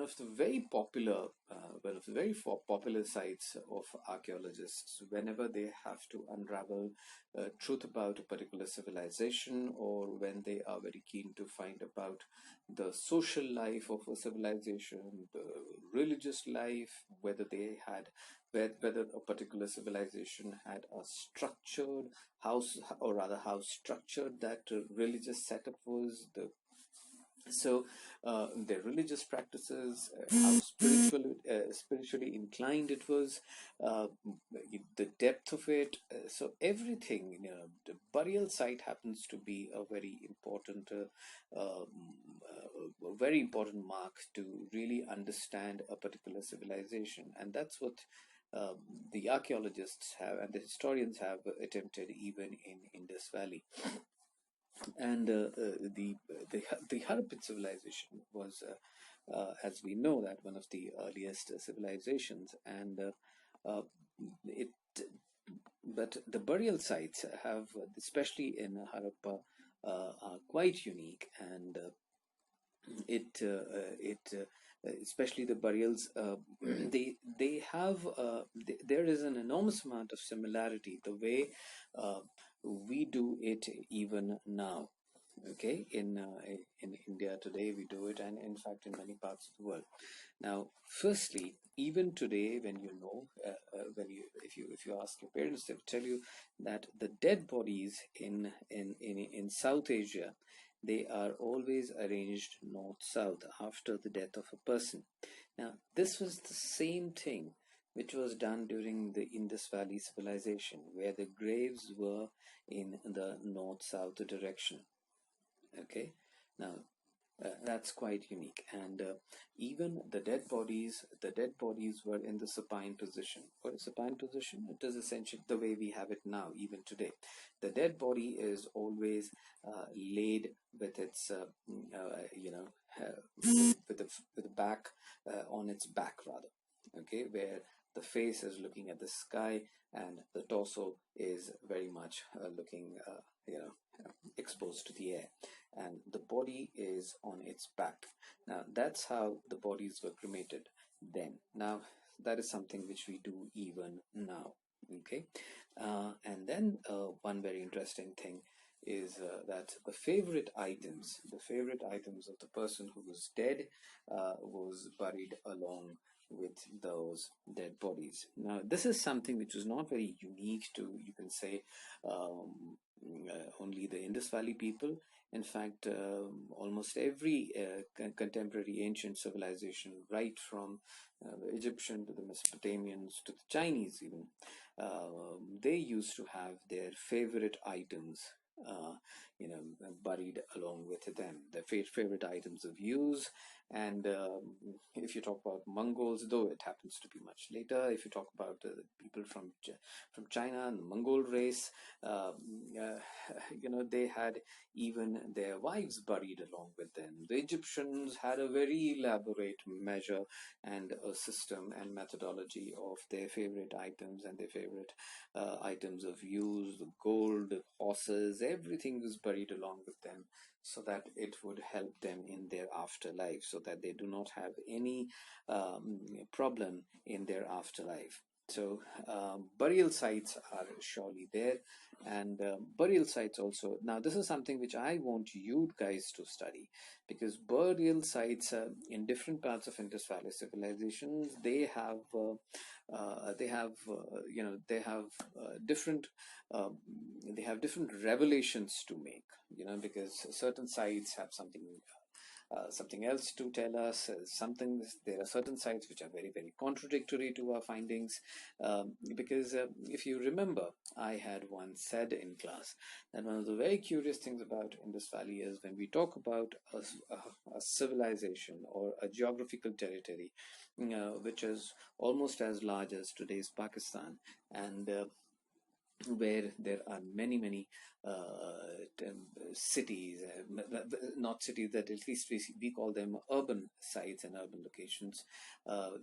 of the very popular sites of archaeologists whenever they have to unravel truth about a particular civilization, or when they are very keen to find about the social life of a civilization, the religious life, whether a particular civilization had a structured house, or rather how structured that religious setup was, their religious practices, how spiritually inclined it was, uh, the depth of it. So everything, the burial site happens to be a very important mark to really understand a particular civilization, and that's what the archaeologists have and the historians have attempted even in Indus Valley. And the Harappan civilization was, as we know, that one of the earliest civilizations, and it. But the burial sites have, especially in Harappa, are quite unique, and especially the burials, there is an enormous amount of similarity the way uh, we do it even now. Okay, in India today we do it, and in fact in many parts of the world. Now, firstly, even today, when if you ask your parents, they'll tell you that the dead bodies in South Asia, they are always arranged north-south after the death of a person. Now, this was the same thing which was done during the Indus Valley civilization, where the graves were in the north-south direction. Okay, now that's quite unique, and even the dead bodies were in the supine position. What is supine position? It is essentially the way we have it now, even today. The dead body is always laid with its, with the back on its back, rather. Okay, where the face is looking at the sky and the torso is very much looking, exposed to the air, and the body is on its back. Now, that's how the bodies were cremated then. Now, that is something which we do even now. Okay, and then one very interesting thing is that the favorite items of the person who was dead was buried along with those dead bodies. Now, this is something which was not very unique to, you can say, only the Indus Valley people. In fact, almost every contemporary ancient civilization, right from the Egyptian to the Mesopotamians to the Chinese even, they used to have their favorite items, uh, buried along with them, their favorite items of use. And if you talk about Mongols, though it happens to be much later, if you talk about people from China and the Mongol race, they had even their wives buried along with them. The Egyptians had a very elaborate measure and a system and methodology of their favorite items and their favorite items of use. The gold, horses, everything was buried along with them, so that it would help them in their afterlife, so that they do not have any problem in their afterlife. So burial sites are surely there, and burial sites also. Now, this is something which I want you guys to study, because burial sites in different parts of Indus Valley civilizations, they have different revelations to make. Because certain sites have something else to tell us. There are certain sites which are very, very contradictory to our findings. Because if you remember, I had once said in class that one of the very curious things about Indus Valley is when we talk about a civilization or a geographical territory, which is almost as large as today's Pakistan, and where there are many cities, not cities, that at least we call them urban sites and urban locations.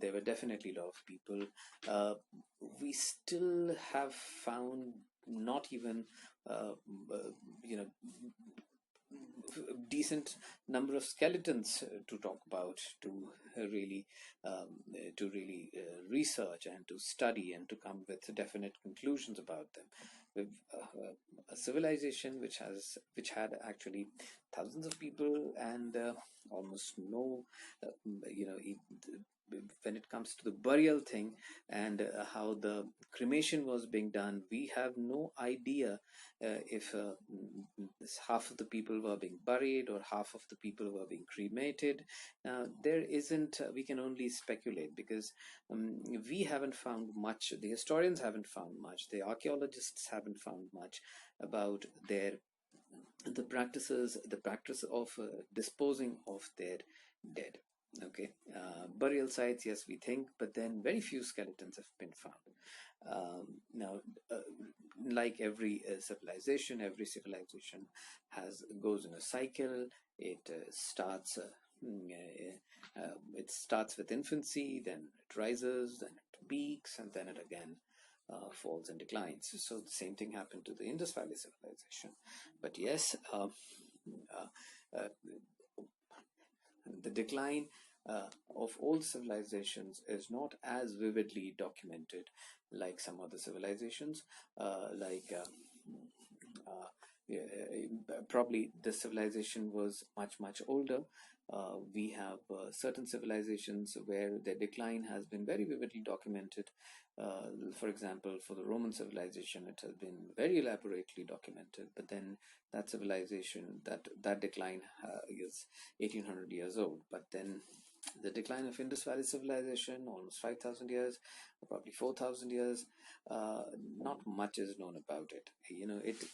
There were definitely a lot of people. We still have found not even, uh, you know, decent number of skeletons to talk about, really to really research and to study and to come with definite conclusions about them. With a civilization which had actually thousands of people and almost no when it comes to the burial thing and how the cremation was being done, we have no idea if half of the people were being buried or half of the people were being cremated. Now, there isn't, we can only speculate because we haven't found much, the historians haven't found much, the archaeologists haven't found much about the practice of disposing of their dead. Okay, burial sites, yes, we think, but then very few skeletons have been found. Now, like every civilization goes in a cycle. It starts with infancy, then it rises, then it peaks, and then it again falls and declines. So the same thing happened to the Indus Valley civilization. But yes, uh, the decline of old civilizations is not as vividly documented like some other civilizations, yeah, probably this civilization was much older. We have certain civilizations where their decline has been very vividly documented. For example, for the Roman civilization, it has been very elaborately documented. But then that civilization, that decline is 1800 years old. But then the decline of Indus Valley civilization, almost 5,000 years, or probably 4,000 years, not much is known about it.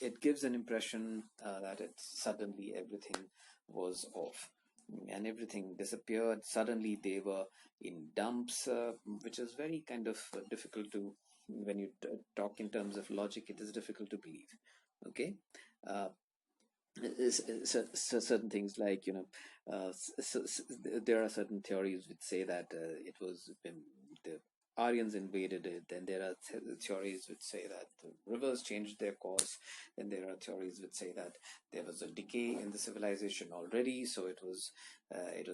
It gives an impression that suddenly everything was off and everything disappeared. Suddenly they were in dumps, which is very kind of difficult to, when you talk in terms of logic, it is difficult to believe. Okay. Uh, certain things like there are certain theories which say that it was the Aryans invaded it. Then there are theories which say that the rivers changed their course. Then there are theories which say that there was a decay in the civilization already, so it was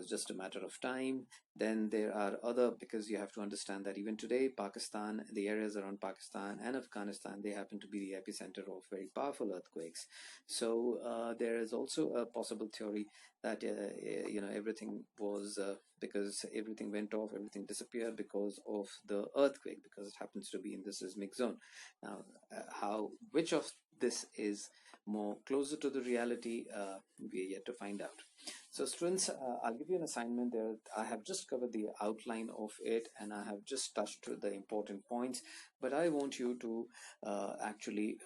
just a matter of time. Then there are other, because you have to understand that even today, Pakistan, the areas around Pakistan and Afghanistan, they happen to be the epicenter of very powerful earthquakes. So there is also a possible theory that everything was because everything went off, everything disappeared because of the earthquake, because it happens to be in the seismic zone. Now, which of this is more closer to the reality, we are yet to find out. So students, I'll give you an assignment there. I have just covered the outline of it and I have just touched the important points, but I want you to actually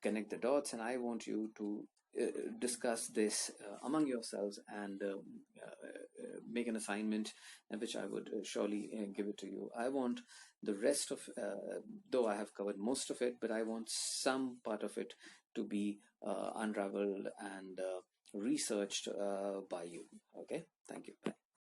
connect the dots, and I want you to discuss this among yourselves and make an assignment, which I would surely give it to you. I want the rest of, though I have covered most of it, but I want some part of it to be unraveled and researched by you. Okay, thank you. Bye.